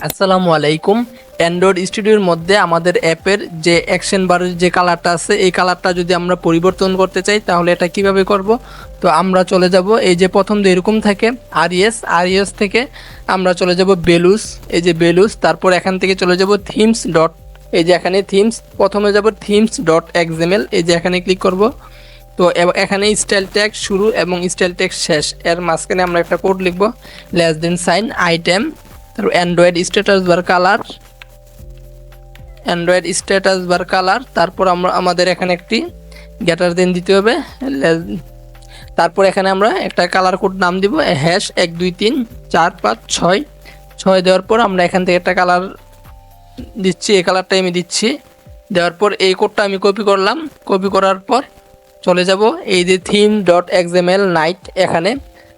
আসসালামু আলাইকুম। অ্যান্ড্রয়েড স্টুডিওর মধ্যে আমাদের অ্যাপের যে অ্যাকশন বারের যে কালারটা আছে এই কালারটা যদি আমরা পরিবর্তন করতে চাই তাহলে এটা কিভাবে করব। তো আমরা চলে যাব, এই যে প্রথম দিয়ে এরকম থাকে আরইএস থেকে আমরা চলে যাব বেলুস, এই যে বেলুস, তারপর এখান থেকে চলে যাব থিমস ডট, এই যে এখানে থিমস, প্রথমে যাব থিমস ডট এক্সএমএল, এই যে এখানে ক্লিক করব। তো এখানে স্টাইল ট্যাগ শুরু এবং স্টাইল ট্যাগ শেষ, এর মাঝখানে আমরা একটা কোড লিখব, লেস দেন সাইন আইটেম, তারপর অ্যান্ড্রয়েড স্ট্যাটাস বার কালার, তারপর আমাদের এখানে একটি গ্রেটার দেন দিতে হবে। তারপর এখানে আমরা একটা কালার কোড নাম দিব হ্যাশ 1234566 দেওয়ার পর আমরা এখান থেকে একটা কালার দিচ্ছি, এই কালারটাই আমি দিচ্ছি। দেওয়ার পর এই কোডটা আমি কপি করলাম, কপি করার পর চলে যাব এই যে থিম ডট এক্সএমএল নাইট এখানে।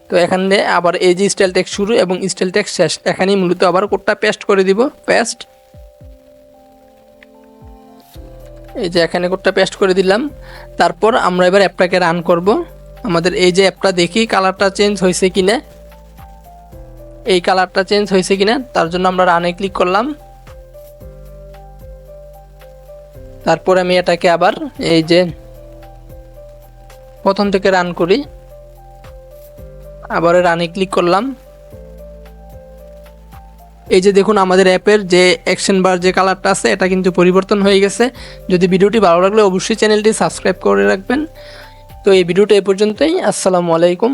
তো এখানে আবার এই যে স্টাইল টেক্সট শুরু এবং স্টাইল টেক্সট শেষ, এখানেই মূলত আবার কোডটা পেস্ট করে দিব, পেস্ট, এই যে এখানে কোডটা পেস্ট করে দিলাম। তারপর আমরা এবার অ্যাপটাকে রান করব। আমাদের এই যে অ্যাপটা দেখি কালারটা চেঞ্জ হয়েছে কিনা, এই কালারটা চেঞ্জ হয়েছে কিনা, তার জন্য আমরা রানে ক্লিক করলাম। তারপর আমি এটাকে আবার এই যে প্রথম থেকে রান করি, আবার রানে ক্লিক করলাম। এই যে দেখুন আমাদের অ্যাপের যে অ্যাকশন বার যে কালারটা আছে এটা কিন্তু পরিবর্তন হয়ে গেছে। যদি ভিডিওটি ভালো লাগলে অবশ্যই চ্যানেলটি সাবস্ক্রাইব করে রাখবেন। তো এই ভিডিওটা এই পর্যন্তই। আসসালামু আলাইকুম।